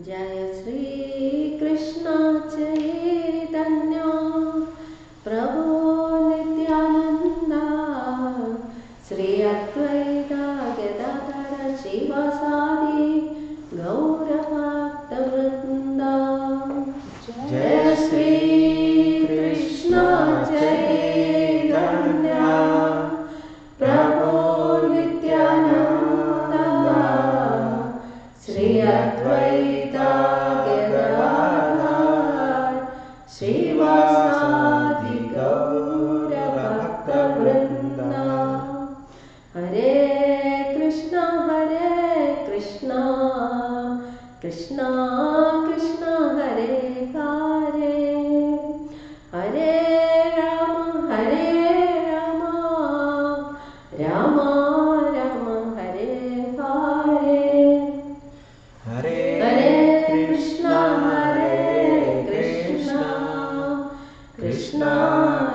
जय श्री कृष्ण चैतन्य प्रभु नित्यानंद श्री अद्वैत गदाधर शिवासादि गौर भक्त वृंद। जय श्री कृष्ण चैतन्य प्रभु नित्यानंद श्री अद्वैत गदाधर शिवासादि गौर भक्त वृंद। हरे कृष्णा कृष्णा कृष्णा हरे हरे हरे राम राम राम हरे हरे हरे कृष्णा कृष्णा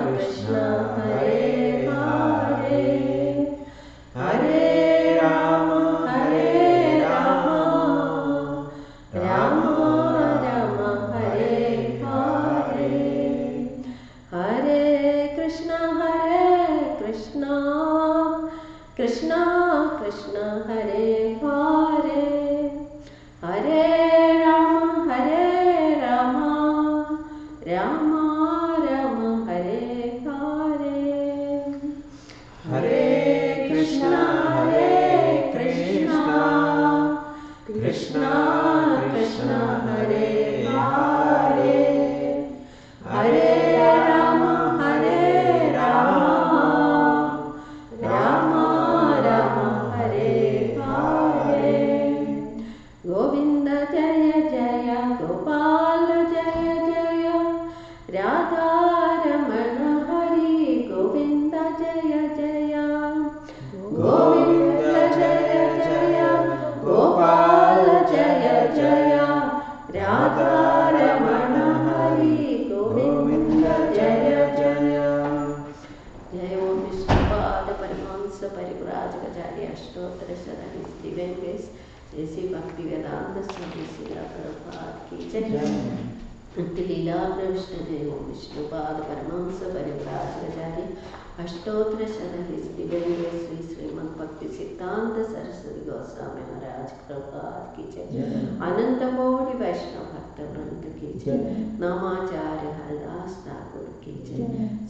कृष्णा हरे हरे हरे राम राम राम हरे हरे हरे कृष्णा कृष्णा कृष्णा हरे हरे हरे राम राम राम हरे हरे हरे कृष्णा कृष्णा कृष्णा हरे हरे हरे राम राम हरे हरे गोविंद जय जय गोपाल जय जय राधा रमण हरि गोविंद जय जय गोविंद जय जय गोपाल जय जय राधा रमण हरि गोविंद जय जय। जय ओम विष्णुपाद परमहंस परिव्राजकाचार्य अष्टोत्तर शतनाम दिव्य ग्रेस जैसी भक्ति वेदांत स्वामी श्रील प्रभुपाद की जय। लीला प्रविष्ट जय ओम विष्णुपाद परमहंस परिव्राजकाचार्य अष्टोत्तर शतनाम दिव्य ग्रेस श्री श्रीमद् भक्ति सिद्धांत सरस्वती गोस्वामी महाराज प्रभुपाद की जय। अनंत कोटि वैष्णव भक्त वृंद की जय। नामाचार्य हरदास ठाकुर की जय।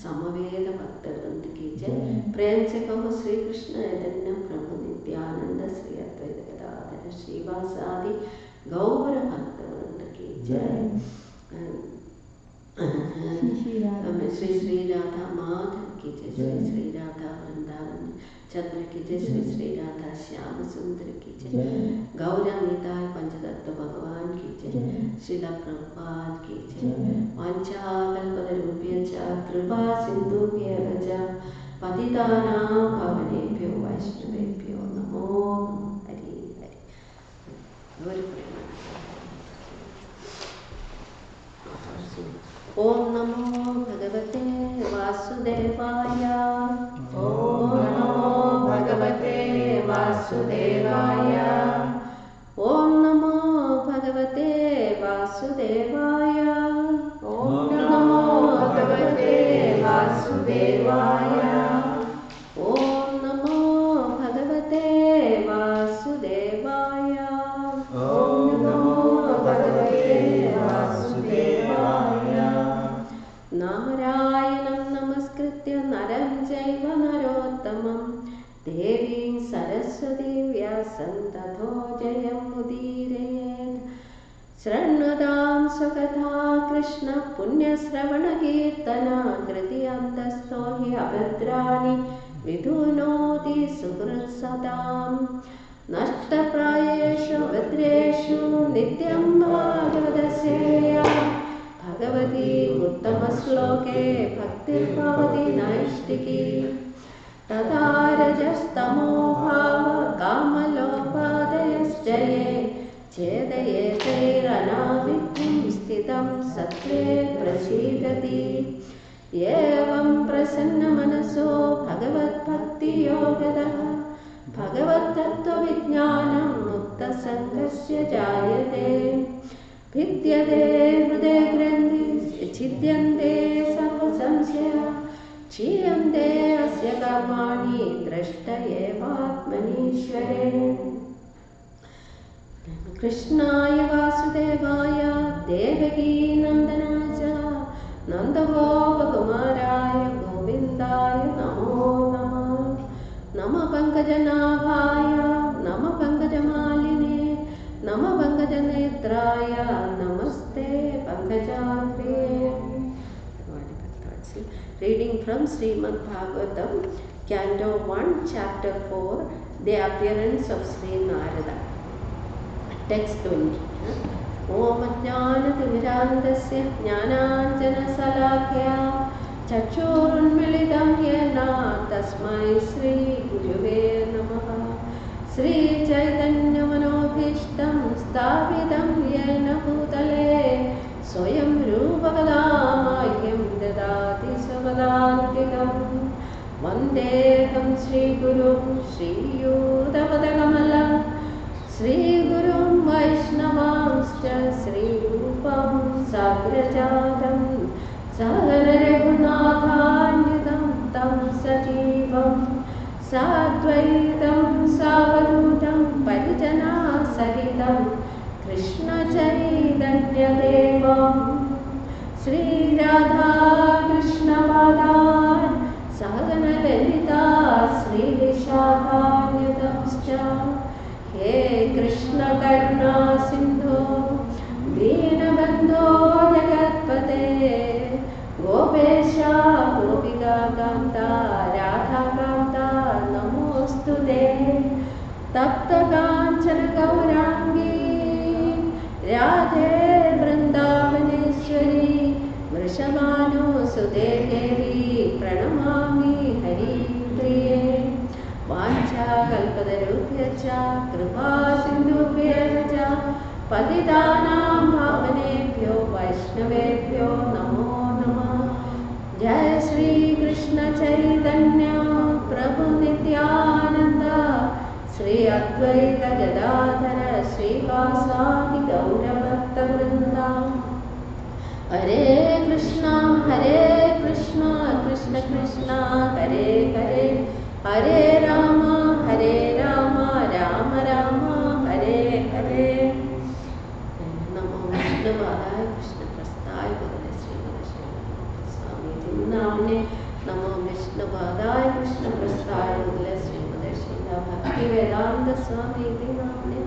समवेद भक्त वृंद की जय। प्रेम से कहो श्री कृष्ण चैतन्य प्रभु नित्यानंद श्री अद्वैत गदाधर शिवासादि गौर भक्त वृंद की जय। श्री श्री राधा माधव की जय। श्री श्री राधा वृंदावन चंद्र की जय। श्री श्री राधा श्याम सुंदर की जय। गौरा निताय पंचतत्व भगवान की जय। श्रील प्रभुपाद की जय। वाञ्छाकल्पतरुभ्यश्च कृपा सिन्धुभ्यः च पतितानां पावनेभ्यो वैष्णवेभ्यो नमो हरि हरि। ओम नमो भगवते वासुदेवाय। ओम नमो भगवते वासुदेवाय। ओम नमो भगवते वासुदेवाय। ओम नमो भगवते वासुदेवाय। ओम नमो भगवते वासुदेवाय। ओम नमो भगवते वासुदेवाय। नारायणं नमस्कृत्य नरं चैव नरोत्तमं देवीं सरस्वतीं व्यासं ततो जयमुदीरयेत्। शृण्वतां स्वकथा कृष्ण पुण्यश्रवणकीर्तना कृतियन्तस्थो हि अभद्राणि विधुनोति सुहृत्सदां। नष्टप्रायेषु भद्रेषु नित्यं भागवतसेव्या भगवती उत्तमश्लोके भक्तिर्भवति नैष्टिकी। तथा रजस्तमो भाव कामलोपादयश्चये छेदयेतैरनाविद्यं स्थितं सत्त्वे प्रसीदति। एवं प्रसन्नमनसो भगवद्भक्तियोगतः भगवत्तत्त्वविज्ञानं जायते भिद्यते हृदय ग्रन्थि छिद्यन्ते सर्वसंशया क्षीयन्ते अस्य कर्माणि द्रष्ट एवात्मनीश्वरे कृष्णाय वासुदेवाय देवकी नन्दनाय नन्दगोपकुमाराय गोविन्दाय नमो नमः नमः पङ्कजनाभाय नमः पङ्कजमालिने नमः पङ्कजनेत्राय नमस्ते पङ्कजाग्रे. Reading from Srimad Bhagavatam, Canto 1, Chapter 4, The Appearance of Sri Narada. Text 20. Om Ajnanatimirandasya Jnananjanasalakhya Chakshurunmilitam Yena Tasmai Sri Gurave Namaha Sri Chaitanya Manobhishtam Sthapitam Yena Bhutale Swayam Rupakadamahyam Dadati Savadantikam Vandeham Sri Guru Sri Yudavadakamalam Sri Gurum Vaishnavamscha Sri Rupam Sagrajatam Sagara Raghunathanidam Tam Sajivam Sadvaitam Savadutam Parijana Sahitam Krishna Chaitanya Devam Sri Radha Krishna Padan Sagana Lalita Sri Vishakhanyatamscha He Krishna Karna Sindhu Deenabandho Jagatpate Gopesha Gopika Kanta Radha Kanta Namostute Tapta Kanchana Gaurangi Radhe Vrindavaneshwari Vrishabhanu Sute Devi Pranamami Hari Priye Vancha Kalpatarubhyacha Kripa Sindhubhyacha Patitanam Bhavanebhyo Vaishnavebhyo Namo Namah Jai Shri Krishna Chaitanya Prabhu Nityananda Shri Advaita Gadadhara Shri Vasadi Gaura Bhakta Vrinda Hare Krishna Krishna Krishna Hare Hare Hare Rama Rama Rama Hare Hare. Namo Vishnavaya Krishna Prasthaya Bhagavate Srimad Swami Namne Namo Vishnavaya Krishna Prasthaya Bhagavate Srimad Bhakti Vedanta Swami Namne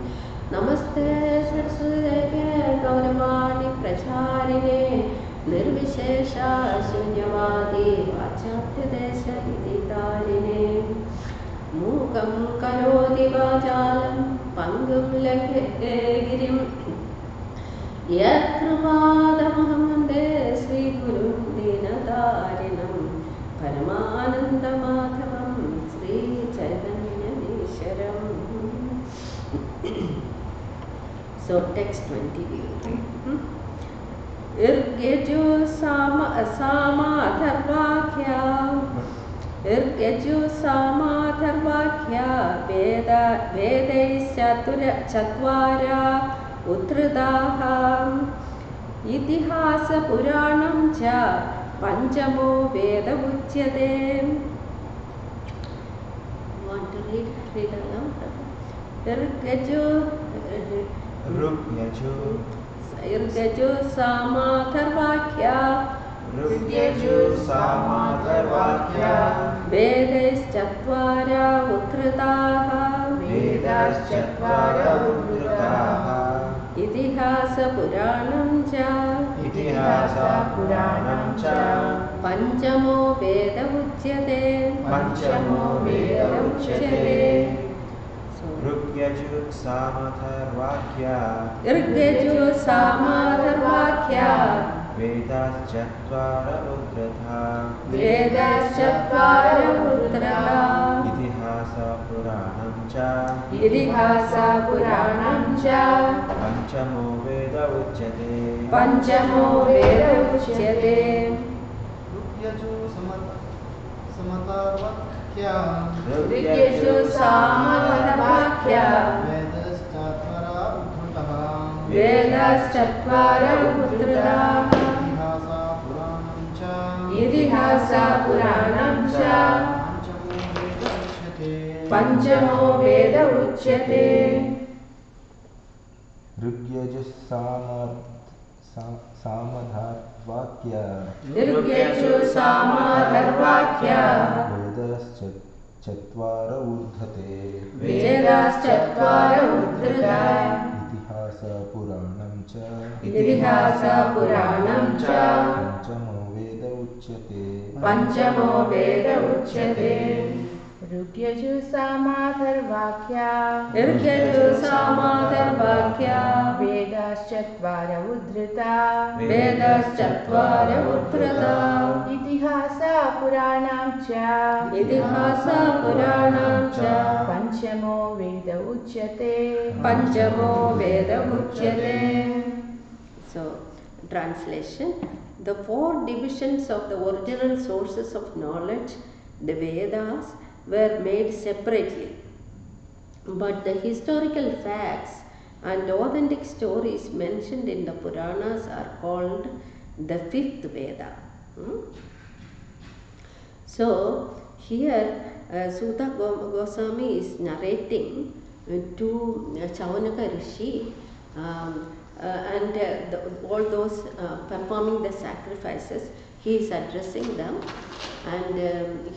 Namaste Saraswati Deve Gauravani Pracharine Nirvishesha Shunyavadi Vachapyadesha Viditarine Mukam Karoti Vajalam Pangam Laghete Girim Yakruvadamaham Sri Guru Dinadarinam Paramananda Madhavam Sri Chaitanya Nisharam. So text 20 we will read. Irgeju Samadharvakya Irgeju Samadharvakya Vedais Chatvara Utradaha Itihasa Puranam Cha Panchamo Veda Uchyate. Want to read along? Irgeju Irgeju Samadharvakya Irgeju Samadharvakya Vedais Chatvara Utradaha Vedas Chatvara Utradaha Itihasa Puranam Cha Panchamo Veda Uchyate Panchamo Veda Uchyate. Irgeju Samadharvakya Vedas Chatvara Utradaha Itihasa Puranam Cha Panchamo Veda Uchyate. Irgeju Samadharvakya वेदाश्चत्वार उद्धृताः इतिहासा पुराणं च पञ्चमो वेद उच्यते ऋग्यजुस्सामधार्वाक्य ऋग्यजुस्सामधर्वाक्य वेदश्चत्वार ऊर्ध्वते वेदाश्चत्वार उद्धृता इतिहास पुराणं च पंचमो वेद उच्यते पंचमो वेद उच्यते ऋग्यजुस्सामधर्वाक्या वेदाश्चत्वार उद्धृता वेदाश्चत्वार उद्धृता इतिहासा पुराणं च पंचमो वेद उच्यते पंचमो वेद उच्यते. So, translation: the four divisions of the original sources of knowledge, the Vedas, were made separately, but the historical facts and authentic stories mentioned in the Puranas are called the fifth Veda. So here Suta Goswami is narrating to Chavanaka Rishi and all those performing the sacrifices. He is addressing them, and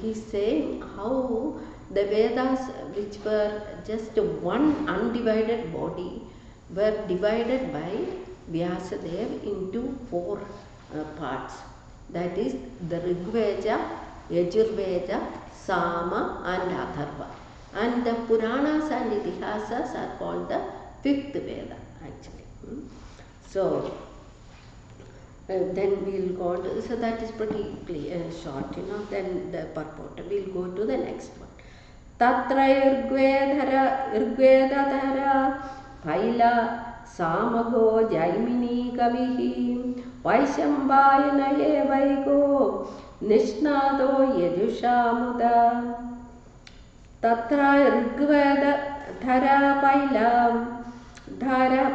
he is saying how the Vedas, which were just one undivided body, were divided by Vyasadeva into four parts. That is the Rigveda, Yajurveda, Sama and Atharva. And the Puranas and Itihasas are called the fifth Veda actually. So then we'll go to, so that is pretty short, then the purport. We'll go to the next one. Tatra Irgvedadhara Paila Samago Jaimini Kavihi Vaishambhayana Evaiko Nishnado Yajushamuda. Tatra Irgvedadhara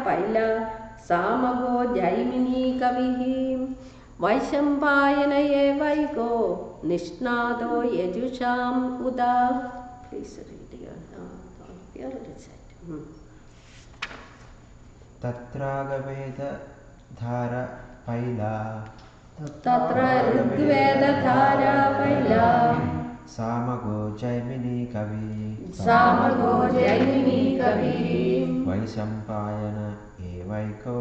Paila Samago Jaimini Kavihi Vaishambhayana Evaiko Nishnado Yajusham Uda. Please read your recite. Tatragaveda dhara paila Tatra Rigveda Dhara Paila Samago Jaimini Kavi Vaishampayana Evaiko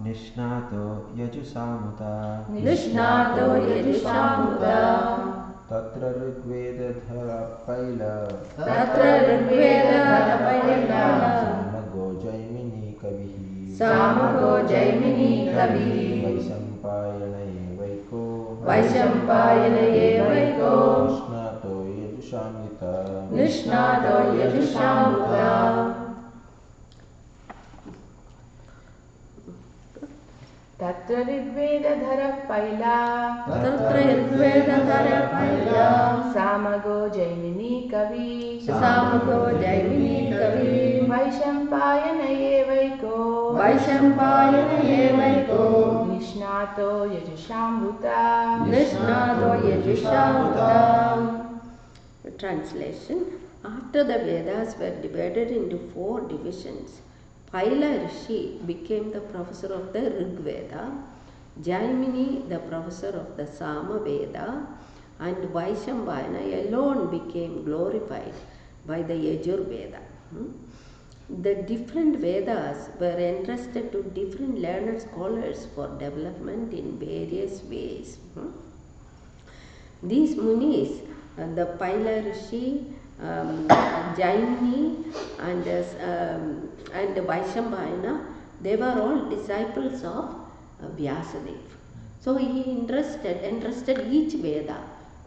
Nishnato Yajusamuta Tatra Rigveda dhara paila Samago Jaimini Kavihi Vaishampayana Evaiko Nishnato Yajushamuta. Tatra Rigvedadhara Paila Samago Jaimini Kavi Vaishampayana Evaiko Nishnato Yajushambuta. Translation: after the Vedas were divided into four divisions, Paila Rishi became the professor of the Rig Veda, Jaimini the professor of the Sama Veda, and Vaishambhayana alone became glorified by the Yajur Veda. The different Vedas were entrusted to different learned scholars for development in various ways. These Munis, the Paila Rishi, Jaimini and Vaishambhayana, they were all disciples of Vyasadeva. So he entrusted each Veda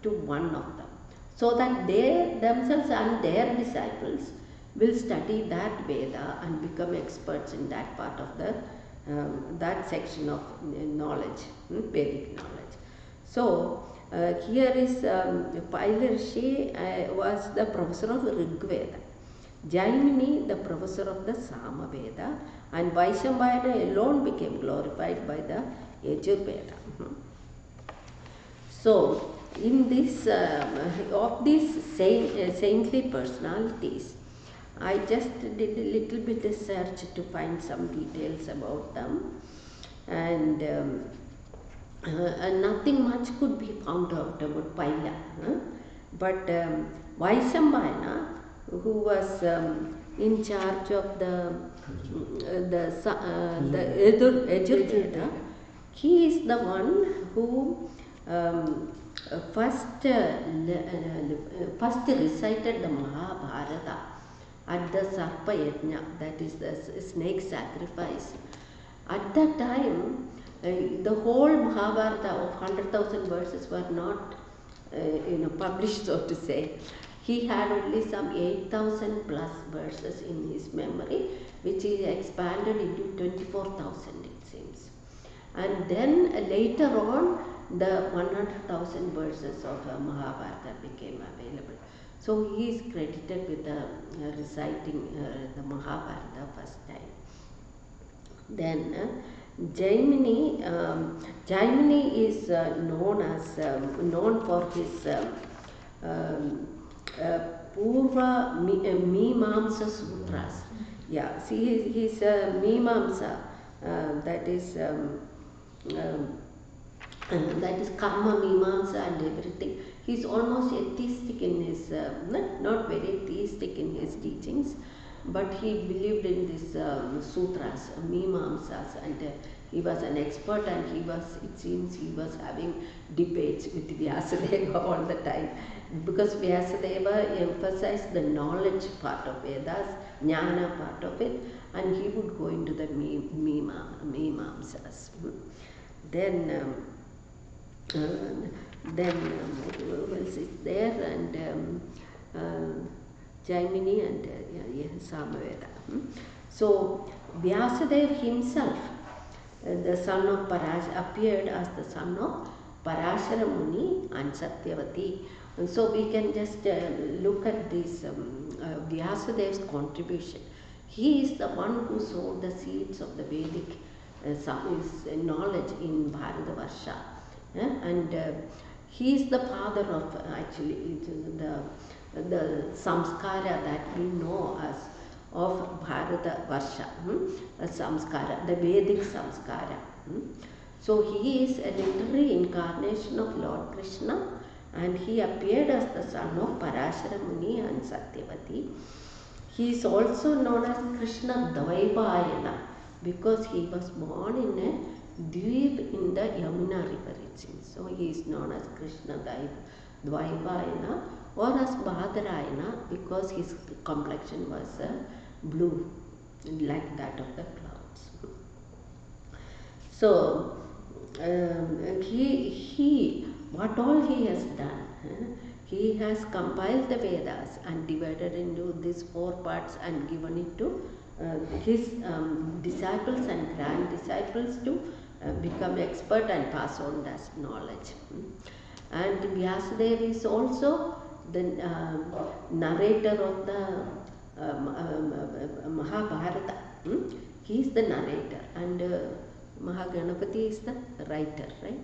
to one of them, so that they themselves and their disciples will study that Veda and become experts in that part of the that section of knowledge, Vedic knowledge. So here is Paila Rishi was the professor of Rig Veda. Jaimini, the professor of the Samaveda, and Vaishambhayana alone became glorified by the Yajurveda. So, in this of these saintly personalities, I just did a little bit of search to find some details about them, and nothing much could be found out about Paila. But Vaishambhayana, who was in charge of the Yajurveda, he is the one who first recited the Mahabharata at the Sarpa Yajna, that is the snake sacrifice. At that time, the whole Mahabharata of 100,000 verses were not published, so to say. He had only some 8,000 plus verses in his memory, which he expanded into 24,000, it seems. And then later on, the 100,000 verses of Mahabharata became available. So he is credited with reciting the Mahabharata first time. Then Jaimini is known for his Purva Mimamsa Sutras. Yeah, see his Mimamsa, that is Karma Mimamsa and everything. He's almost atheistic in his, not very atheistic in his teachings, but he believed in this sutras, Mimamsas, and he was an expert, and it seems he was having debates with Vyasadeva all the time, because Vyasadeva emphasized the knowledge part of Vedas, Jnana part of it, and he would go into the Mimamsas. Then who else is there? And Jaimini and Samaveda. So Vyasadeva himself, the son of appeared as the son of Parashara Muni and Satyavati. And so we can just look at this Vyasadeva's contribution. He is the one who sowed the seeds of the Vedic knowledge in Bharatavarsha. And he is the father of actually the samskara that we know as of Bharatavarsha, samskara, the Vedic samskara. So he is a literary incarnation of Lord Krishna, and he appeared as the son of Parashara Muni and Satyavati. He is also known as Krishna Dvaipayana because he was born in a Dweep in the Yamuna river, it seems. So he is known as Krishna Dvaipayana or as Bhadrayana because his complexion was blue, like that of the clouds. So what all he has done, he has compiled the Vedas and divided into these 4 parts and given it to his disciples and grand disciples to become expert and pass on that knowledge. And Vyasadeva is also the narrator of the Mahabharata. He is the narrator, and Mahaganapati is the writer, right?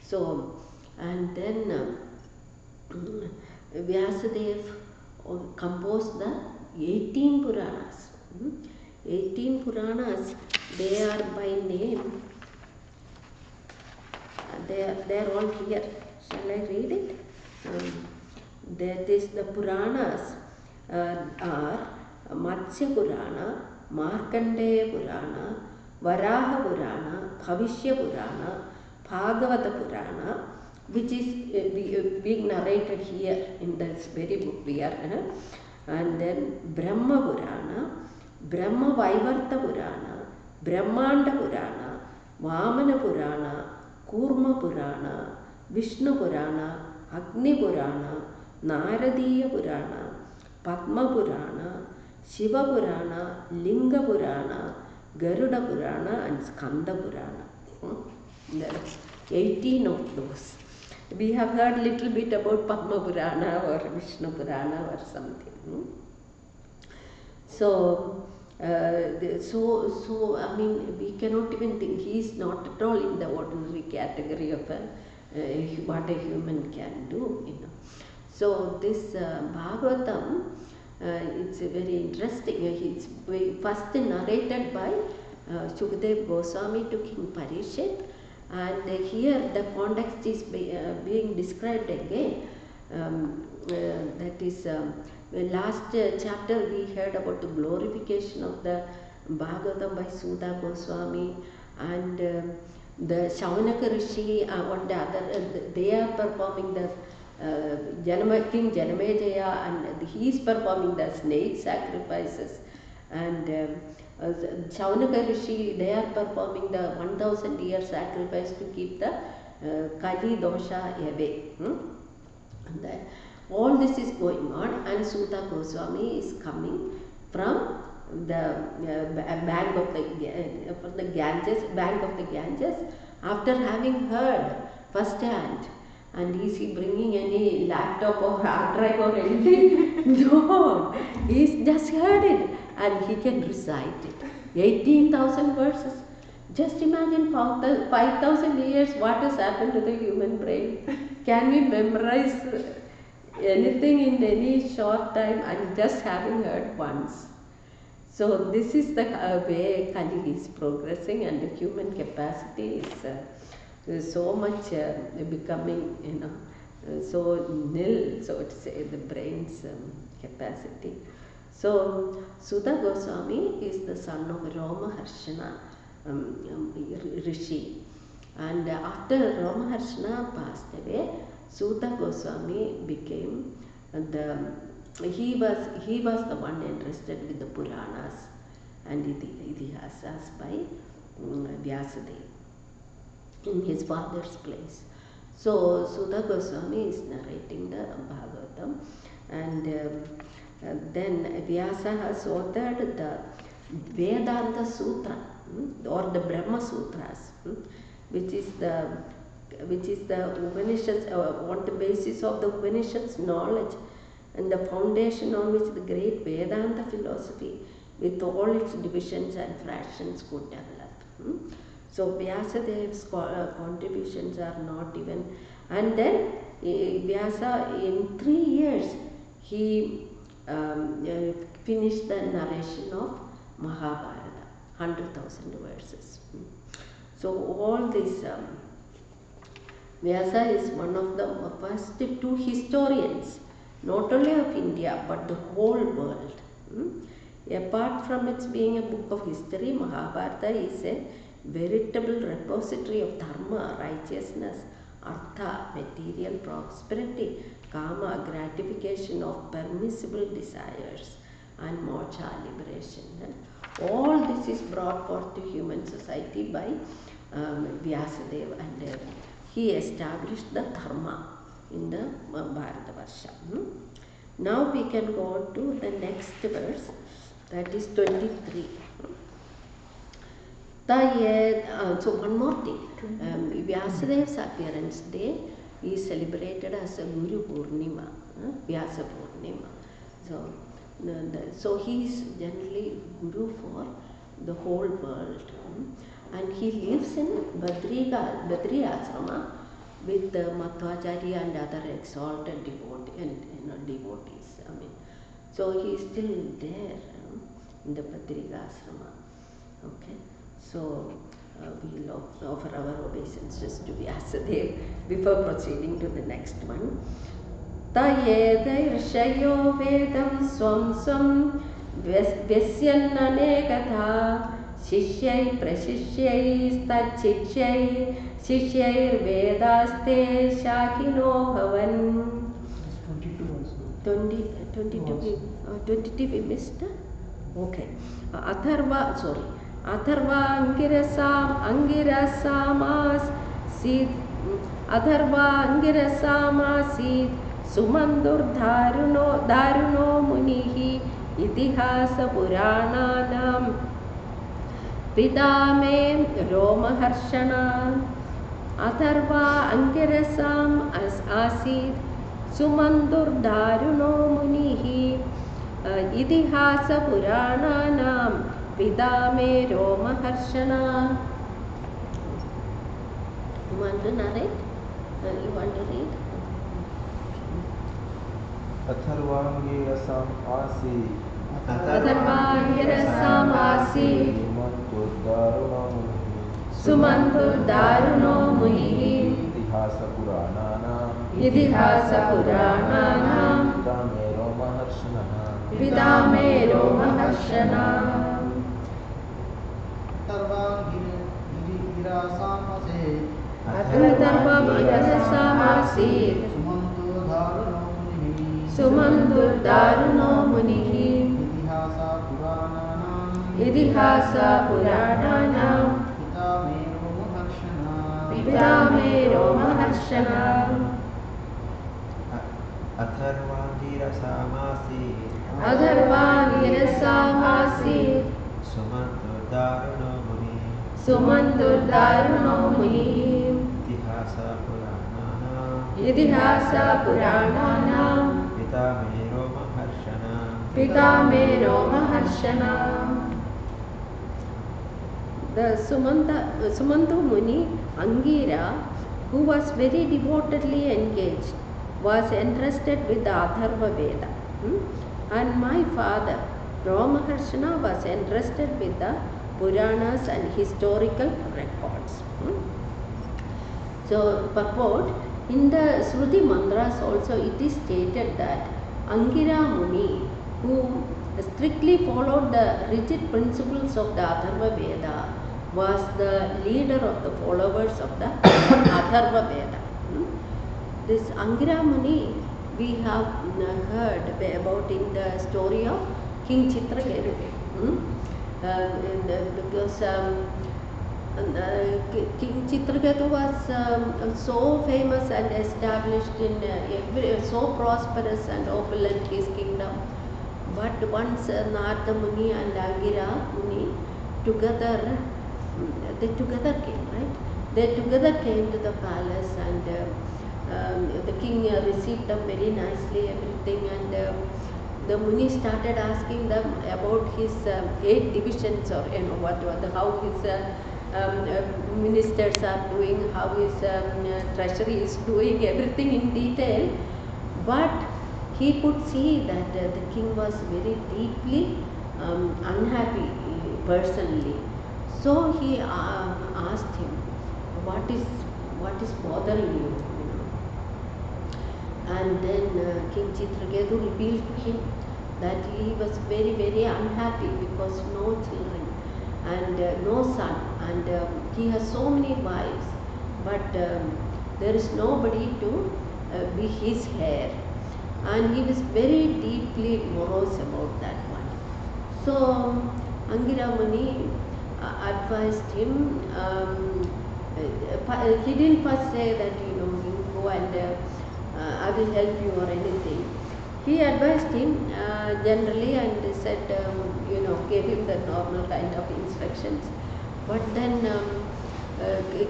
So, and then Vyasadeva composed the 18 Puranas. 18 Puranas, they are by name. They are all here. Shall I read it? That is, the Puranas are Matsya Purana, Markandeya Purana, Varaha Purana, Bhavishya Purana, Bhagavata Purana, which is being narrated here in this very book we are. And then Brahma Purana, Brahma Vaivarta Purana, Brahmanda Purana, Vamana Purana, Kurma Purana, Vishnu Purana, Agni Purana, Naradiya Purana, Padma Purana, Shiva Purana, Linga Purana, Garuda Purana and Skanda Purana. There are 18 of those. We have heard little bit about Padma Purana or Vishnu Purana or something. So, so I mean, we cannot even think he is not at all in the ordinary category of what a human can do, you know. So this Bhagavatam, it's very interesting. It's first narrated by Shukadev Goswami to King Parikshit, and here the context is being described again. That is, last chapter we heard about the glorification of the Bhagavatam by Sudha Goswami, and the Shaunaka Rishi on the other, they are performing the King Janamejaya, and he is performing the snake sacrifices, and Shaunaka Rishi, they are performing the 1000 year sacrifice to keep the Kali dosha away. And all this is going on, and Sudha Goswami is coming from the bank of the Ganges, after having heard first hand. And is he bringing any laptop or hard drive or anything? No, he's just heard it and he can recite it. 18,000 verses. Just imagine 5,000 years what has happened to the human brain. Can we memorize anything in any short time and just having heard once? So this is the way Kali is progressing, and the human capacity is so much becoming, you know, so nil, so to say, the brain's capacity. So Sudha Goswami is the son of Ramaharshana Rishi, and after Ramaharshana passed away, Sudha Goswami became he was the one interested with the Puranas and Itihasas by Vyasadeva in his father's place. So Sudha Goswami is narrating the Bhagavatam, and then Vyasa has authored the Vedanta Sutra or the Brahma Sutras, which is the Upanishads, on the basis of the Upanishads knowledge and the foundation on which the great Vedanta philosophy with all its divisions and fractions could develop. So Vyasadev's contributions are not even, and then Vyasa in 3 years he finished the narration of Mahabharata, 100,000 verses. So all this, Vyasa is one of the first 2 historians, not only of India but the whole world. Apart from its being a book of history, Mahabharata is a veritable repository of dharma, righteousness, artha, material prosperity, kama, gratification of permissible desires, and moksha, liberation. All this is brought forth to human society by Vyasadeva, and he established the dharma in the Bharatavarsha. Now we can go to the next verse, that is 23. So one more thing, Vyasadev's appearance day is celebrated as a Guru Purnima, Vyasa Purnima. So he is generally Guru for the whole world, and he lives in Badri Ashrama with the Mataji and other exalted devotees. I mean, so he is still there in the Badri Ashrama. Okay. So we will offer our obeisances to Vyasadeva before proceeding to the next one. Tayedarshayo vedam swam swam vyasyananekatha shishyai prashishyai stachichyai shishyai vedaste shakino bhavan. 22 we missed. Okay. Atharva angirasamas sumandur daruno munihi itihasa purananam vidame romaharshana. Atharva angirasam asid sumandur daruno munihi Itihasa Purananam Vidame Romaharshana. You want to narrate? You want to read? अथर्वाङ्गीरसम् आसीत् Atharvangirasam Asit सुमन्तुर्दारुणमुनिः Sumanturdaruno Munihi इतिहासपुराणानां Purananam पितामेरो महर्षिणः Vidame Romaharshana. Atharvangirasam Asit Sumanturdaruno Munihi Itihasa Purananam Vidame Romaharshana. अथर्वाङ्गीरसम् आसीत् Atharvangirasam Asit सुमन्तुर्दारुणमुनिः Sumanturdaruno Munihi इतिहासपुराणानां Itihasa Purananam पितामेरो महर्षिणः Vidame Romaharshana. The Sumantu Muni Angira, who was very devotedly engaged, was entrusted with the Atharva Veda. And my father, Romaharshana, was entrusted with the Puranas and historical records. So, purport, in the Shruti Mantras also it is stated that Angira Muni, who strictly followed the rigid principles of the Atharva Veda, was the leader of the followers of the Atharva Veda. This Angira Muni we have heard about in the story of King Chitraketu. Because King Chitraketu was so famous and established in so prosperous and opulent his kingdom. But once Narada Muni and Angira Muni together came, right? They together came to the palace, and the king received them very nicely, everything, and the Muni started asking them about his 8 divisions, or how his ministers are doing, how his treasury is doing, everything in detail. But he could see that the king was very deeply unhappy personally. So he asked him, what is bothering you? And then King Chitraketu revealed to him that he was very, very unhappy because no children and no son, and he has so many wives, but there is nobody to be his heir, and he was very deeply morose about that one. So Angira Muni advised him. He didn't first say that you go and I will help you or anything. He advised him generally and said, gave him the normal kind of instructions. But then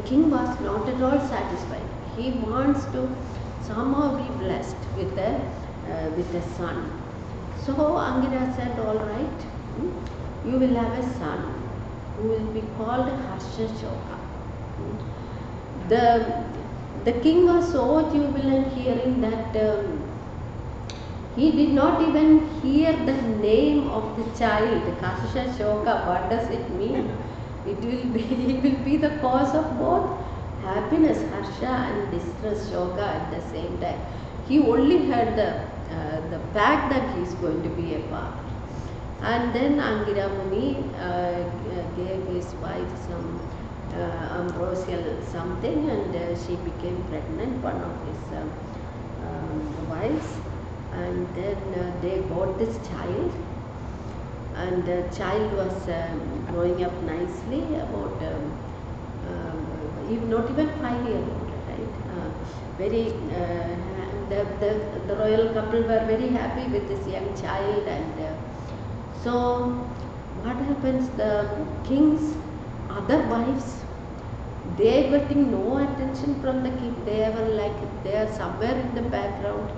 king was not at all satisfied. He wants to somehow be blessed with a son. So Angira said, all right, you will have a son who will be called Harsha. The king was so jubilant hearing that he did not even hear the name of the child, Harsha Shoka. What does it mean? He will be the cause of both happiness, Harsha, and distress, Shoka, at the same time. He only heard the fact that he is going to be a father. And then Angira Muni gave his wife some ambrosial something, and she became pregnant, one of his wives, and then they got this child, and the child was growing up nicely, about not even 5-year-old, right? The royal couple were very happy with this young child, and so what happens, the king's other wives, they were getting no attention from the king. They were like, they are somewhere in the background.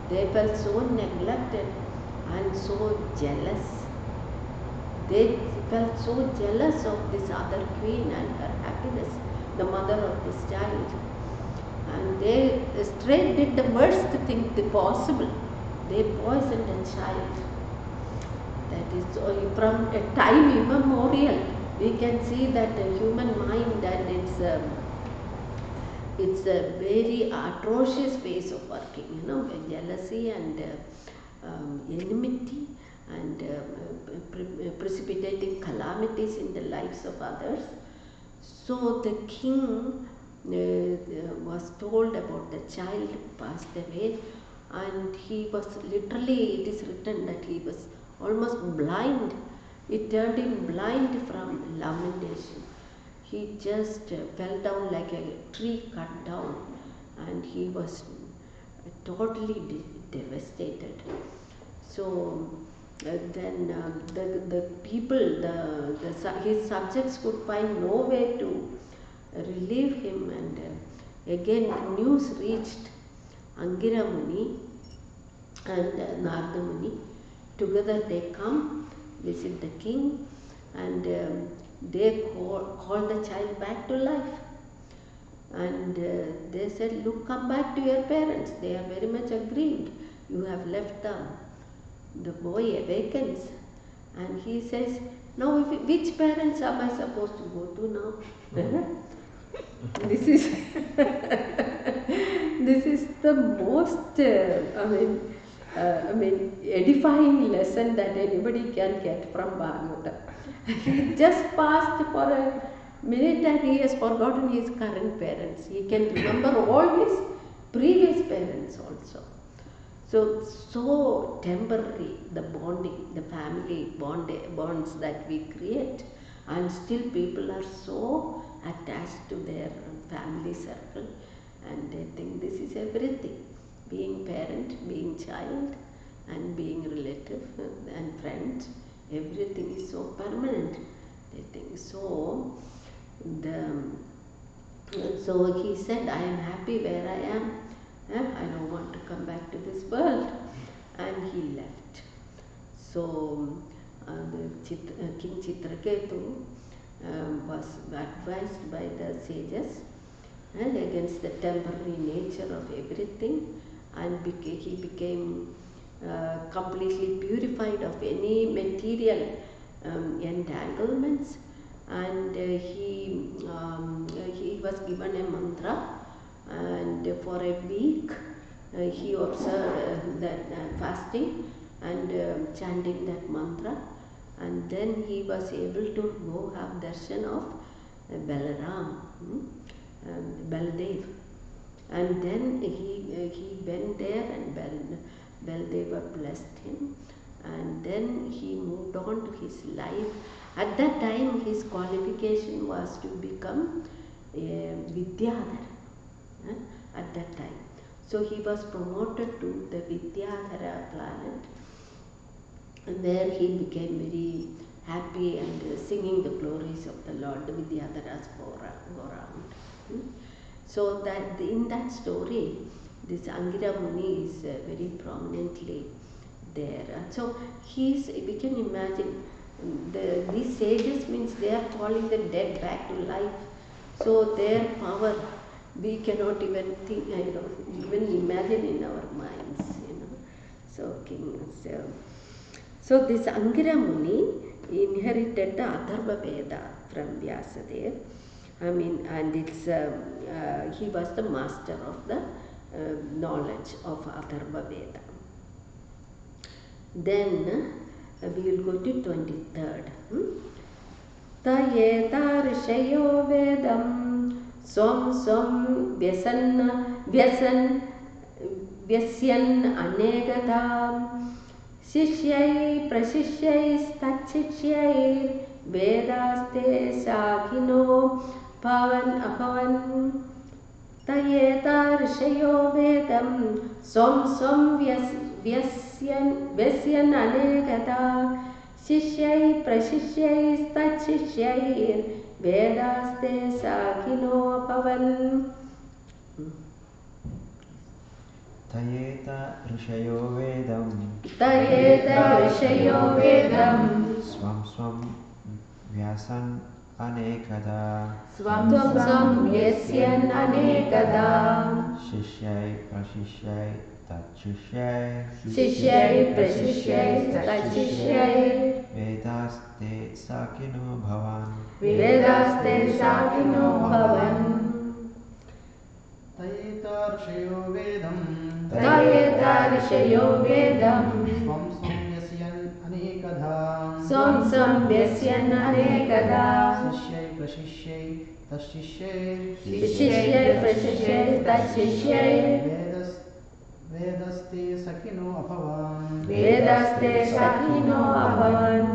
They felt so neglected. and so jealous. They felt so jealous of this other queen and her happiness, the mother of this child. And they straight did the worst thing possible. They poisoned a child. That is from a time immemorial. We can see that the human mind and it's a very atrocious ways of working, jealousy and enmity and precipitating calamities in the lives of others. So the king was told about the child who passed away, and he was literally, it is written that he was almost blind. It turned him blind from lamentation. He just fell down like a tree cut down, and he was totally devastated. So then the people, his subjects could find no way to relieve him, and again news reached Angira Muni and Narada Muni. Together they come, visit the king, and they call the child back to life. And they said, look, come back to your parents. They are very much aggrieved. You have left them. The boy awakens and he says, now which parents am I supposed to go to now? This is this is the most edifying lesson that anybody can get from Bhagavatam. He just passed for a minute and he has forgotten his current parents. He can remember all his previous parents also. So temporary, the bonding, the family bonds that we create, and still people are so attached to their family circle, and they think this is everything. Being parent, being child, and being relative and friends, everything is so permanent. They think so. So he said, I am happy where I am. I don't want to come back to this world. And he left. So King Chitraketu was advised by the sages and against the temporary nature of everything, and he became completely purified of any material entanglements, and he was given a mantra, and for a week he observed that fasting and chanting that mantra, and then he was able to go have darshan of Balaram, Baldev, and then he went there and Baldeva blessed him, and then he moved on to his life. At that time his qualification was to become a Vidyadhara at that time. So he was promoted to the Vidyadhara planet, where he became very happy and singing the glories of the Lord. The Vidyadharas go around. So that in that story, this Angira Muni is very prominently there. And so we can imagine these sages means they are calling the dead back to life. So their power we cannot even think, even imagine in our minds, So this Angira Muni inherited the Atharva Veda from Vyasadeva. And he was the master of the knowledge of Atharva Veda. Then we will go to 23rd. Tayeta Rishayo Vedam Swam Vyasyan Anegadam Shishyai Prashishyai Stachichyai Vedaste Sakino Pavan Apavan Tayeta Rishayo Vedam Swam Vyasyan Anegata Shishyai Prashishyai Stachichyai Vedaste Sakino Pavan तयेत ऋषयो वेदं तयेत ऋषयो वेदं स्वं स्वं व्यासन् अनेकदा स्वं स्वं व्यस्यन् अनेकदा शिष्यै प्रशिष्यै तच्छिष्यै शिष्यै प्रशिष्यै तच्छिष्यै वेदास्ते साकिनो भवान् वेदास्ते साकिनो भवन् तयेत ऋषयो वेदं तयेत ऋषयो वेदं स्वं स्वं यस्यन् अनेकधा स्वं स्वं व्यस्यन् अनेकदा शिष्यै प्रशिष्यै तच्छिष्यै शिष्यै प्रशिष्यै तच्छिष्यै वेदस्ते सखिनो अभवन् वेदास्ते सखिनो अभवन्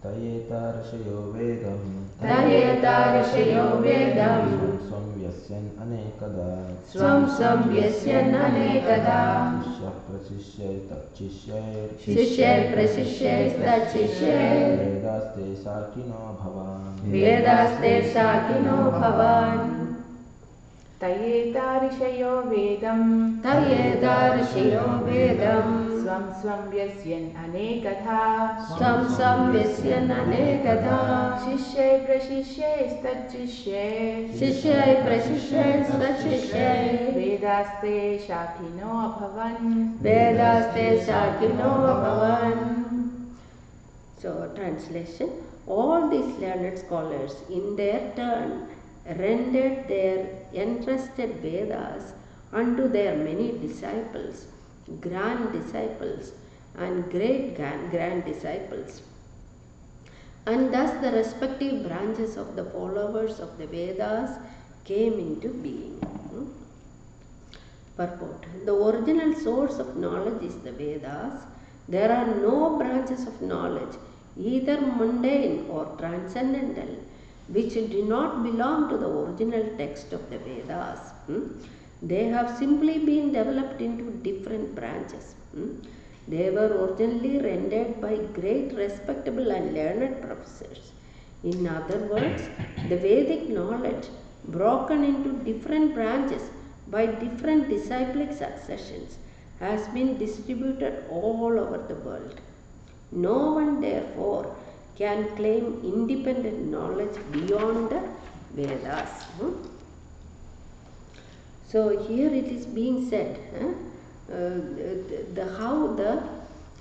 तयेत ऋषयो वेदं तयेत ऋषयो वेदं स्वं व्यस्यन् अनेकदा स्वं स्वं व्यस्यन् अनेकदा शिष्यः प्रशिष्यै तच्छिष्यै शिष्यै प्रशिष्यै तच्छिष्यै वेदास्ते साकिनो भवान् वेदास्ते साकिनो भवान् तयेत ऋषयो वेदं तयेत ऋषयो वेदं स्वं स्वं व्यस्यन् अनेकधा स्वं स्वं व्यस्यन् अनेकधा शिष्यै प्रशिष्यैस्तच्छिष्यै शिष्यै प्रशिष्यैस्तच्छिष्यै वेदास्ते शाखिनो अभवन् वेदास्ते शाकिनो अभवन्. So, translation: all these learned scholars in their turn rendered their entrusted Vedas unto their many disciples, grand disciples and great grand disciples, and thus the respective branches of the followers of the Vedas came into being. Purport: the original source of knowledge is the Vedas. There are no branches of knowledge, either mundane or transcendental, which do not belong to the original text of the Vedas. They have simply been developed into different branches. They were originally rendered by great respectable and learned professors. In other words, the Vedic knowledge, broken into different branches by different disciplic successions, has been distributed all over the world. No one, therefore, can claim independent knowledge beyond the Vedas. So here it is being said,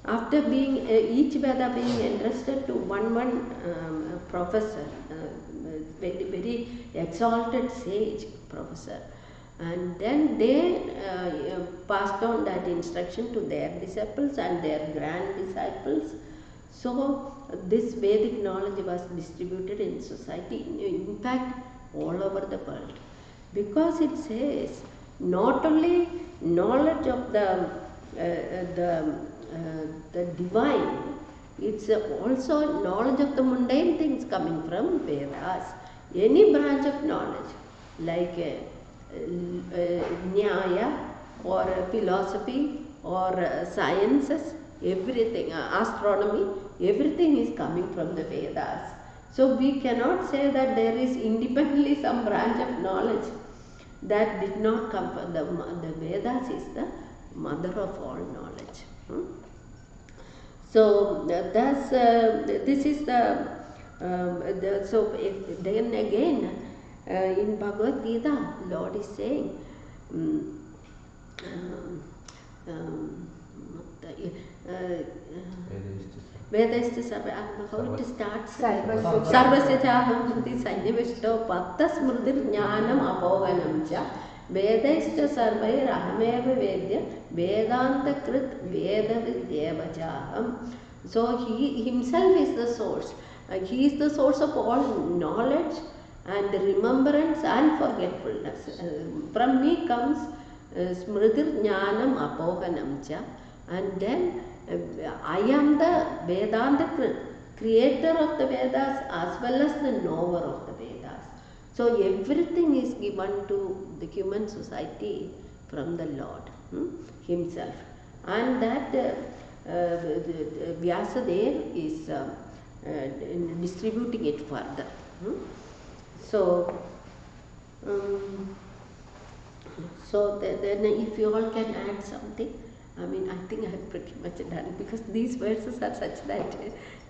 after being each Veda being entrusted to one professor, very exalted sage professor, and then they passed on that instruction to their disciples and their grand disciples. So this Vedic knowledge was distributed in society, in fact all over the world, because it says not only knowledge of the divine, it's also knowledge of the mundane things coming from Vedas. Any branch of knowledge like Nyaya or philosophy or sciences, everything, astronomy, everything is coming from the Vedas. So we cannot say that there is independently some branch of knowledge that did not come from the Vedas is the mother of all knowledge. So thus this is so then again in Bhagavad Gita, Lord is saying Vedascha sarva, how it starts? Sarvasya chaham hriti sannivishto patta smrutir jnanam apoganam cha Vedascha sarvair ahameva vedya vedanta krit veda vidyeva chaham. So he himself is the source. He is the source of all knowledge and remembrance and forgetfulness. From me comes smritir jnanam apoganam cha, and then I am the Vedanta creator of the Vedas as well as the knower of the Vedas. So everything is given to the human society from the Lord himself, and that Vyasadeva is distributing it further. So So then if you all can add something, I mean, I think I have pretty much done, because these verses are such that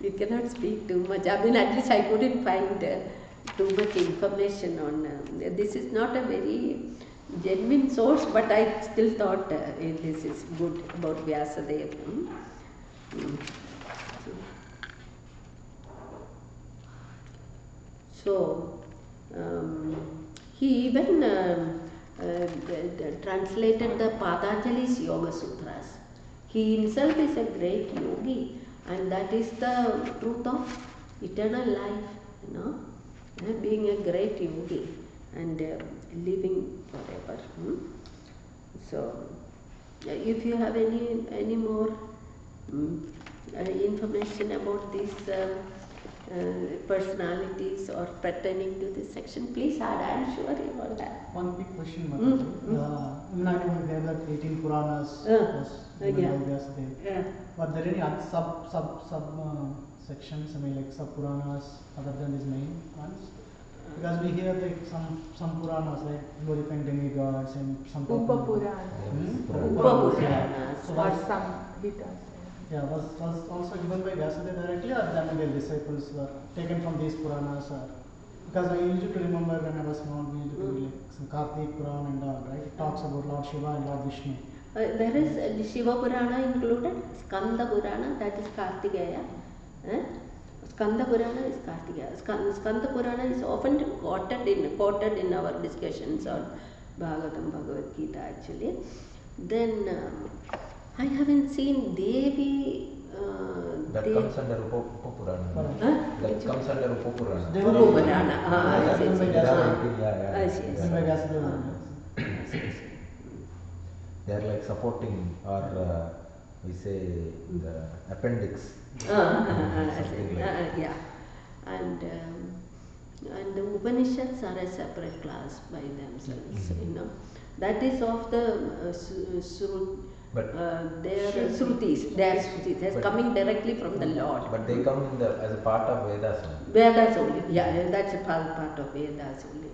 you cannot speak too much. I mean, at least I couldn't find too much information on. This is not a very genuine source, but I still thought this is good about Vyasadeva. So he even translated the Patanjali's Yoga Sutras. He himself is a great yogi, and that is the truth of eternal life, being a great yogi and living forever. So, if you have any more information about these personalities or pertaining to this section, please add. I am sure you all have. One big question, Mataji. I know we have like 18 Puranas by Vyasadeva. Yeah. Are there any other sub sections? I mean, like sub Puranas other than these main ones? Because we hear like some Puranas, like glorifying demigods and some Upa Puranas. Upa Puranas. Or some Hitas. Yeah, was also given by Vyasadeva directly, or then their disciples were taken from these Puranas? Or, because I used to remember when I was small, we used to read like some Kartik Purana and all, right? It talks about Lord Shiva and Lord Vishnu. There is Shiva Purana included, Skanda Purana, that is Kartikeya. Skanda Purana is Kartikeya. Skanda Purana is often quoted in our discussions on Bhagavatam, Bhagavad Gita actually. Then I haven't seen Devi. That comes under Upa Purana. That comes under Upa Purana. Upa Purana. They are like supporting, or we say the appendix. Something like Yeah, and the Upanishads are a separate class by themselves. That is of the they are Shrutis. They are Shrutis. They are coming directly from the Lord. But they come as a part of Vedas. Vedas only. Yeah, that's a part of Vedas only.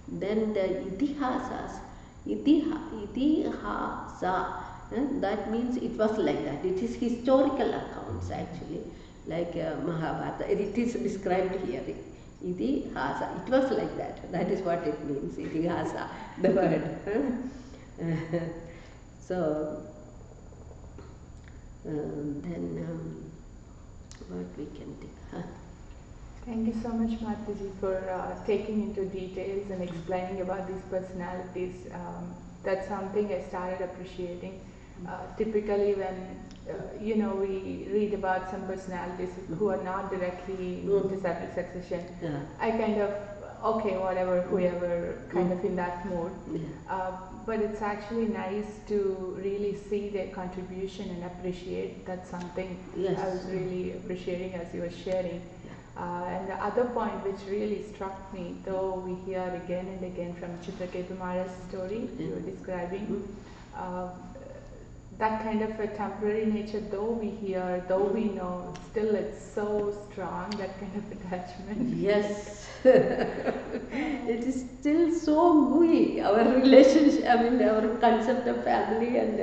Then the Itihasas. Itihasa. That means it was like that. It is historical accounts actually, like Mahabharata. It is described here. Itihasa. It was like that. That is what it means. Itihasa, the word. So then what we can think. Thank you so much, Mataji, for taking into details and explaining about these personalities. That's something I started appreciating. Typically when we read about some personalities who are not directly into disciple succession, I kind of, okay, whatever, whoever, kind of in that mood. But it's actually nice to really see their contribution and appreciate. That's something I was really appreciating as you were sharing. And the other point which really struck me, though we hear again and again from Chitraketu Maharaj's story you were describing, that kind of a temporary nature, though we hear, though we know, still it's so strong, that kind of attachment. Yes. It is still so gooey, our relationship, I mean our concept of family, and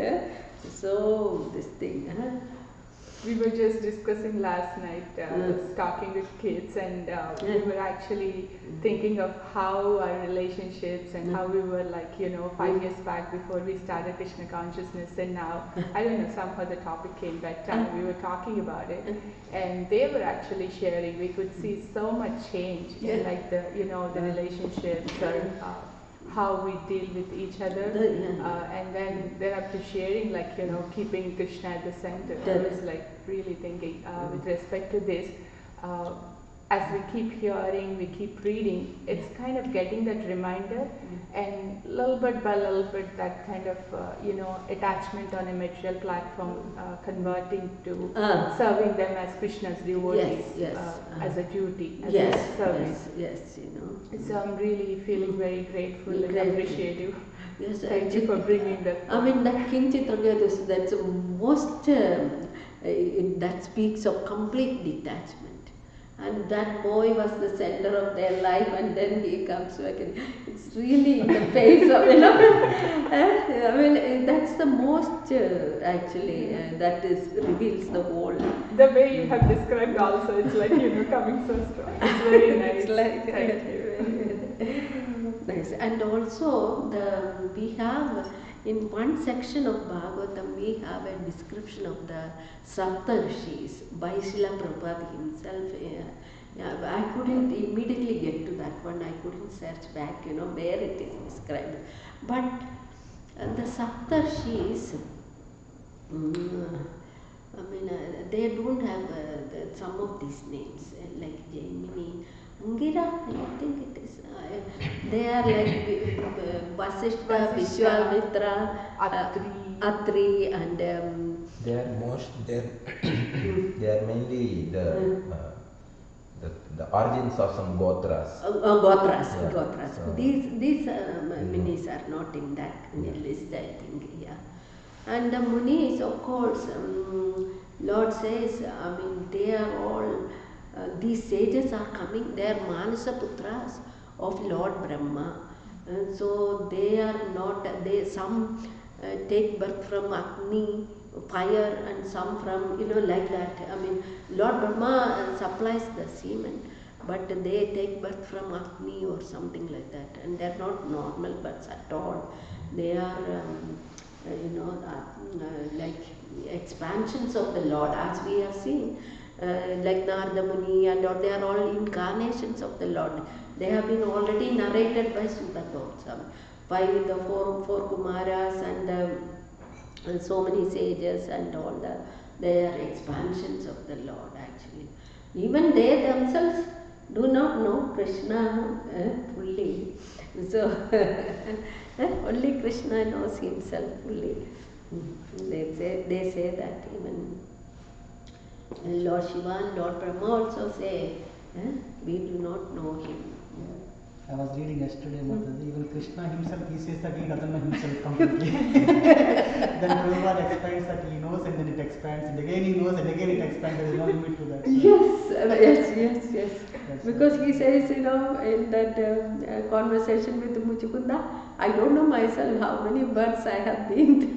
so this thing. We were just discussing last night, talking with kids, and we were actually thinking of how our relationships and how we were like, 5 years back before we started Krishna consciousness, and now, I don't know, somehow the topic came that time, we were talking about it, and they were actually sharing, we could see so much change in like the, the relationships or how we deal with each other, and then they're after sharing, like, keeping Krishna at the center. I was like really thinking with respect to this, as we keep hearing, we keep reading, it's kind of getting that reminder, and little bit by little bit that kind of attachment on a material platform converting to serving them as Krishna's devotees, as a duty, as a service. So I'm really feeling very grateful and appreciative. Yes, Thank you for bringing that. I mean, that King Chitraketu, that's most that speaks of complete detachment. and that boy was the center of their life, and then he comes back and it's really in the face of, I mean, that's the most actually, that is reveals the whole. The way you have described also, it's like, coming so strong. It's very nice. It's like, Thank you. nice. And also, we have in one section of Bhagavatam, we have a description of the Saptarshis by Srila Prabhupada himself. I couldn't immediately get to that one. I couldn't search back, where it is described. But the Saptarshis, I mean, they don't have some of these names, like Jaimini, Angira, I think it is. They are like Vasishtha, Vishwamitra, Atri, and they are mainly the origins of some Gotras. Gotras. Yeah. Gotras. So These Munis are not in that list, I think. Yeah. And the Munis, of course, Lord says, I mean, they are all, these sages are coming, they are Manasa Putras of Lord Brahma. And so they are not, some take birth from Agni, fire, and some from, like that. I mean, Lord Brahma supplies the semen, but they take birth from Agni or something like that. And they are not normal births at all. They are, like expansions of the Lord, as we have seen, like Narada Muni, and they are all incarnations of the Lord. They have been already narrated by Sutta Goswami, by the four Kumaras and so many sages and all they are expansions of the Lord actually. Even they themselves do not know Krishna fully. So only Krishna knows himself fully. They say that even Lord Shiva and Lord Brahma also say, we do not know him. I was reading yesterday, Mataji, even Krishna himself, he says that he doesn't know himself completely. Then Prabhupada explains that he knows and then it expands, and again he knows and again it expands. There is no limit to that. So. Yes. Because he says, in that conversation with Muchukunda, I don't know myself how many births I have been.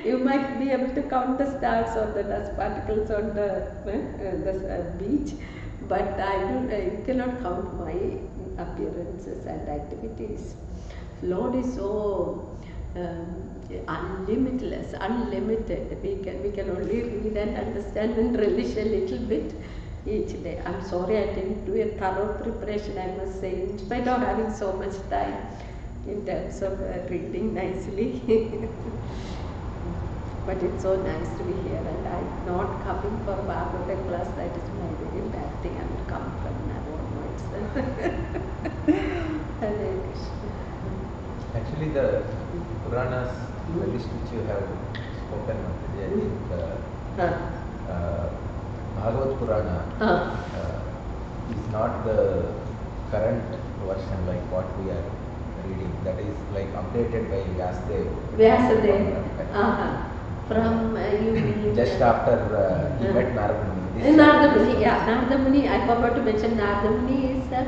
You might be able to count the stars or the dust particles on the beach, but you cannot count my appearances and activities. Lord is so unlimitless, unlimited. We can only read and understand and relish a little bit each day. I'm sorry I didn't do a thorough preparation, I must say, in spite of having so much time in terms of reading nicely. But it's so nice to be here, and I'm not coming for Bhagavata class. That is my very bad thing. I will come from now onwards. Hare Krishna. Actually, the Puranas, the list which you have spoken of, I think Bhagavad Purana is not the current version like what we are reading. That is like updated by Vyasadeva. From you mean just after he met Narada Muni. Narada Muni, Narada Muni. I forgot to mention Narada Muni is the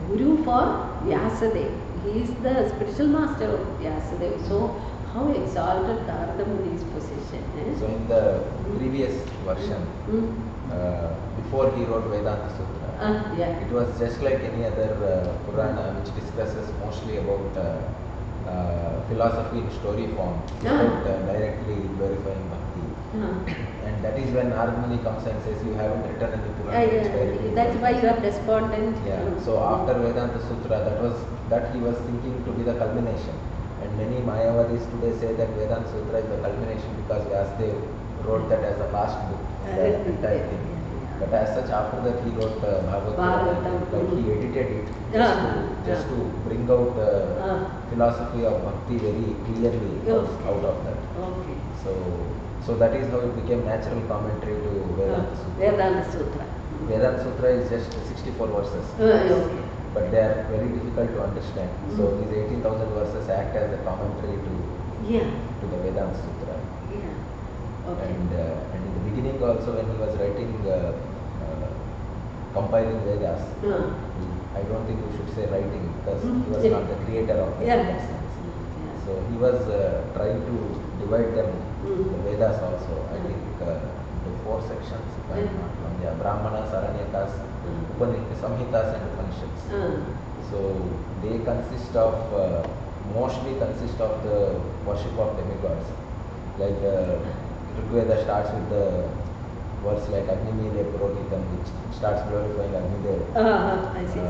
guru for Vyasadeva. He is the spiritual master of Vyasadeva. So how exalted Narada Muni's position. So in the previous version, before he wrote Vedanta Sutra, it was just like any other Purana which discusses mostly about philosophy in story form, without directly glorifying bhakti. And that is when Narada Muni comes and says, you haven't written any Purana. That's why you are despondent. So after Vedanta Sutra, that he was thinking to be the culmination. And many Mayavadis today say that Vedanta Sutra is the culmination because Vyasadeva wrote that as the last book, the entire thing. But as such, after that he wrote Bhagavatam, like he edited it just to bring out the philosophy of bhakti very clearly out of that. Okay. So that is how it became natural commentary to Vedanta Sutra. Vedanta Sutra is just 64 verses. Okay. But they are very difficult to understand. So these 18,000 verses act as a commentary to the Vedanta Sutra. Okay. And in the beginning also when he was writing, compiling Vedas, I don't think we should say writing because he was not the creator of them in that sense. So he was trying to divide them, the Vedas also, I think into 4 sections, if I am not wrong. Yeah, Brahmanas, Aranyakas, Samhitas and Upanishads. So they consist of, mostly consist of the worship of demigods. Like Rigveda starts with the words like Agnimile Purohitam, which starts glorifying Agnidev. I see.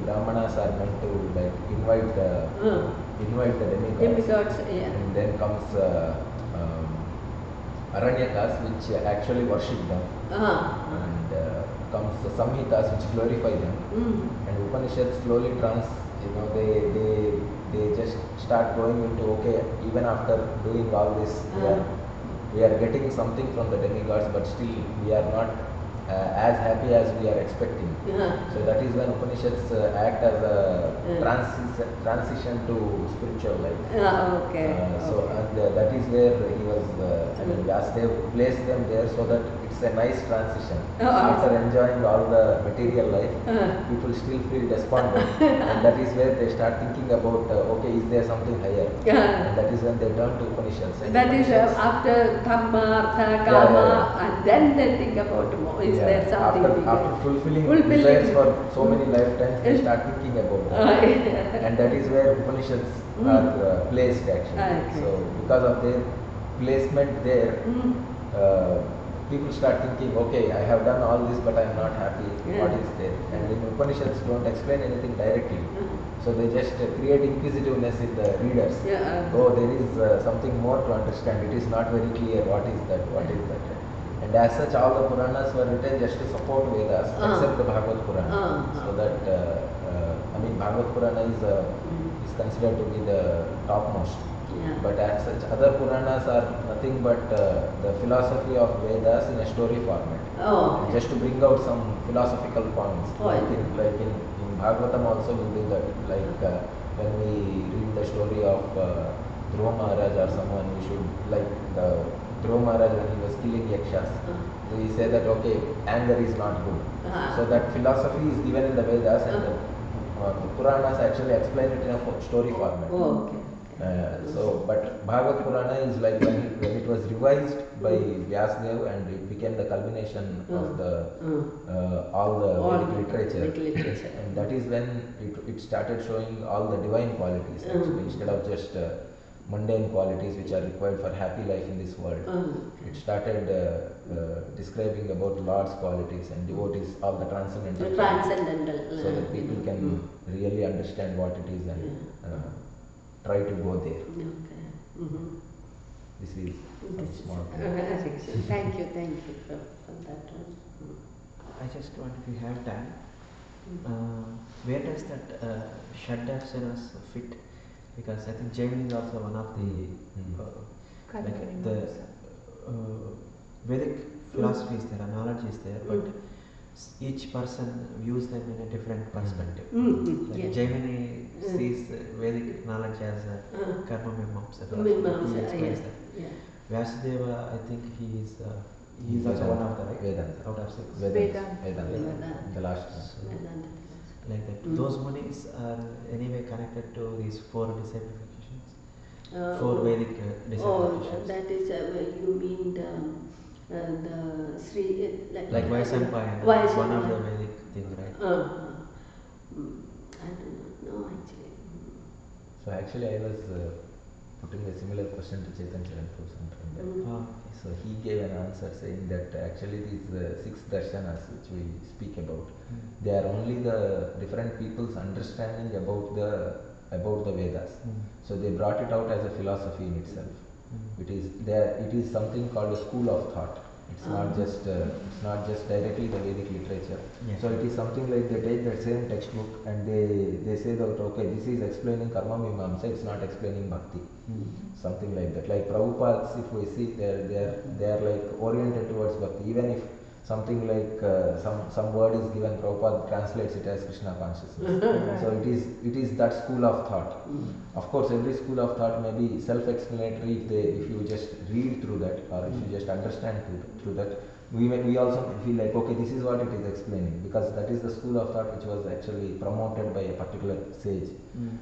Brahmanas are meant to like invite the demigods. Demigods, yeah. And then comes Aranyakas, which actually worship them. And comes the Samhitas, which glorify them. And Upanishads slowly they just start going into, okay, even after doing all this, we are getting something from the demigods, but still we are not as happy as we are expecting. So that is when Upanishads act as a transition to spiritual life. And that is where he was, Vyasadeva placed them there so that it's a nice transition. After enjoying all the material life, people still feel despondent, and that is where they start thinking about, okay, is there something higher? And that is when they turn to Upanishads. That is after Dhamma, Artha, Kama, and then they think about more. Is there something after fulfilling desires for so many lifetimes, they start thinking about that. And that is where Upanishads are placed actually. So because of their placement there, people start thinking, okay, I have done all this, but I am not happy. What is there? And in Upanishads don't explain anything directly. So they just create inquisitiveness in the readers. Oh, there is something more to understand. It is not very clear. What is that? What is that? And as such, all the Puranas were written just to support Vedas, except the Bhagavad Purana. So that, Bhagavad Purana is considered to be the topmost. But as such, other Puranas are nothing but the philosophy of Vedas in a story format. Just to bring out some philosophical points. Like in Bhagavatam also we do that. Like when we read the story of Dhruva Maharaj or someone, we should, like the Dhruva Maharaj when he was killing Yakshas, we say that, okay, anger is not good. So that philosophy is given in the Vedas, and the Puranas actually explain it in a story format. But Bhagavad Purana is like when it was revised by Vyasadeva, and it became the culmination of the all the Vedic literature. And that is when it started showing all the divine qualities actually, instead of just mundane qualities which are required for happy life in this world. It started describing about Lord's qualities and devotees, all the transcendental qualities, so that people can really understand what it is and try to go there. This is small. Thank you for that one. I just want, if you have time, where does that Shaddarsanas fit? Because I think Jain is also one of the Vedic philosophy is there, knowledge is there, but each person views them in a different perspective. Like Jaimini sees Vedic knowledge as a karma mimamsa philosophy. He explains that. Vyasadeva, I think he is also one of the, right? Vedanta. Out of 6. Vedanta. The last one. Like that. Those munis are anyway connected to these 4 disciplifications? 4 Vedic disciplifications. That is, you mean the Sri... like Vaishampayana, one of the Vedic thing, right? I do not know actually. So actually I was putting a similar question to Chetan Charanpur. So he gave an answer saying that actually these 6 darshanas which we speak about, they are only the different people's understanding about the Vedas. So they brought it out as a philosophy in itself. It is something called a school of thought. It's not just directly the Vedic literature. So it is something like they take that same textbook and they say that, okay, this is explaining karma mimamsa, it's not explaining bhakti. Something like that. Like Prabhupads, if we see, they are like oriented towards bhakti. Even if something like some word is given, Prabhupada translates it as Krishna consciousness. So it is that school of thought. Of course, every school of thought may be self-explanatory if you just read through through that, or if you just understand through that, we also feel like, okay, this is what it is explaining, because that is the school of thought which was actually promoted by a particular sage.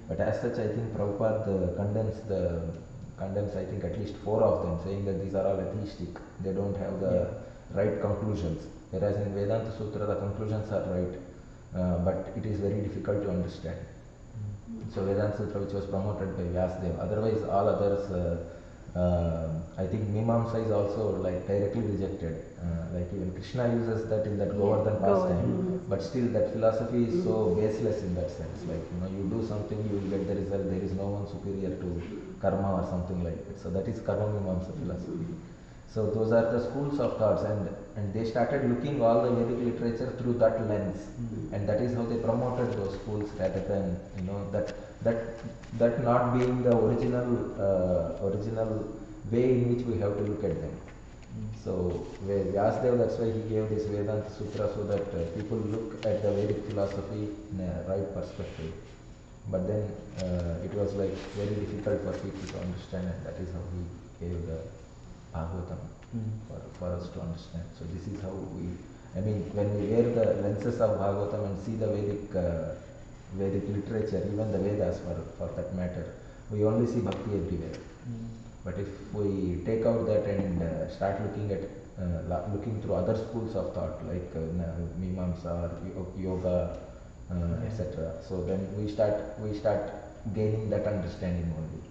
But as such, I think Prabhupada condemns I think at least 4 of them, saying that these are all atheistic, they don't have the right conclusions. Whereas in Vedanta Sutra, the conclusions are right, but it is very difficult to understand. So Vedanta Sutra, which was promoted by Vyasadeva, otherwise all others, I think Mimamsa is also like directly rejected. Like even Krishna uses that in that Govardhan pastime, but still that philosophy is so baseless in that sense. Like, you do something, you will get the result. There is no one superior to karma or something like that. So that is Karma Mimamsa philosophy. So those are the schools of thoughts, and they started looking all the Vedic literature through that lens, and that is how they promoted those schools, rather than that not being the original way in which we have to look at them. So Vyasadeva, that's why he gave this Vedanta Sutra, so that people look at the Vedic philosophy in a right perspective. But then it was like very difficult for people to understand, and that is how he gave the Bhagavatam for us to understand. So this is how when we wear the lenses of Bhagavatam and see the Vedic literature, even the Vedas for that matter, we only see bhakti everywhere. But if we take out that and start looking through other schools of thought, like Mimamsa or Yoga, etc., so then we start gaining that understanding only.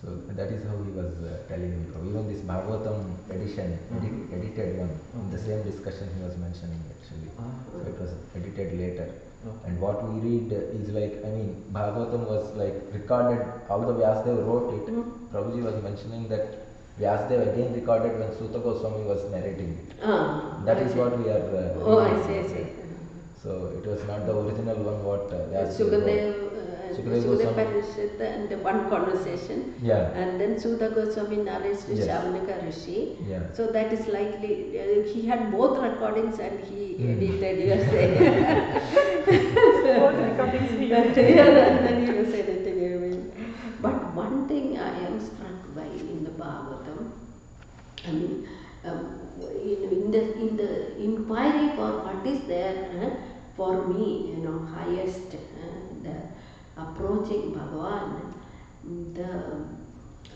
So that is how he was telling me. Even this Bhagavatam edition, edited one, in the same discussion he was mentioning actually. So it was edited later. And what we read is like, Bhagavatam was like recorded, although Vyasadeva wrote it, Prabhuji was mentioning that Vyasadeva again recorded when Suta Goswami was narrating it. That is what we are I see. So it was not the original one what Vyasadeva wrote. Sugadev and one conversation, and then Suta Goswami narrates to Shaunaka Rishi. So that is likely he had both recordings and he edited. You are saying both recordings he and then he was editing. But one thing I am struck by in the Bhagavatam, in the inquiry for what is there for me, highest. The approaching Bhagavan,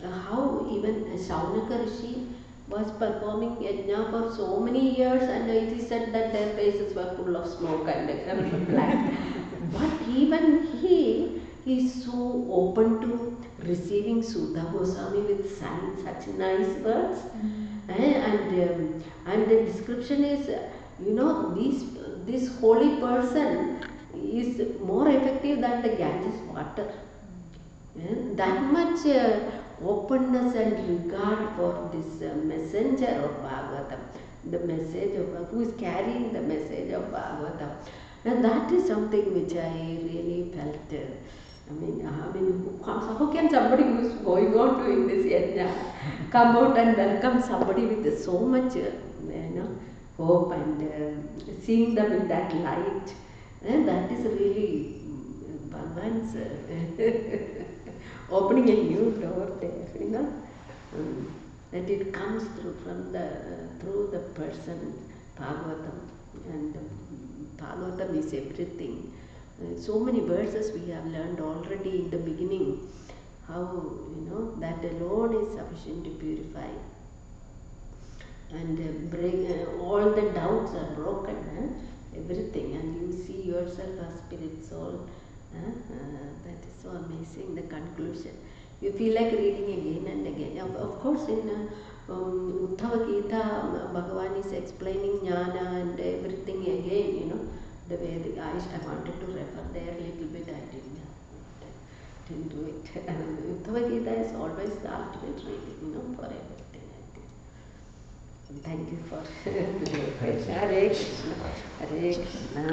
how even Shaunaka Rishi was performing yajna for so many years, and it is said that their faces were full of smoke and black. But even he is so open to receiving Suta Goswami with such nice words, and the description is, this holy person is more effective than the Ganges water. That much openness and regard for this messenger of Bhagavatam, the message of who is carrying the message of Bhagavatam, and that is something which I really felt. How can somebody who is going on doing this yajna come out and welcome somebody with so much, hope and seeing them in that light? And that is really Bhagavan's opening a new door there, that it comes through through the person Bhagavatam, and Bhagavatam is everything. So many verses we have learned already in the beginning, how that alone is sufficient to purify, and bring all the doubts are broken. Everything, and you see yourself as spirit soul. That is so amazing, the conclusion. You feel like reading again and again. Of course, in Uddhava Gita, Bhagavan is explaining jnana and everything again, the way I wanted to refer there a little bit, I didn't do it. Uddhava Gita is always the ultimate reading, for everything. Thank you for Hare Krishna. Hare Krishna.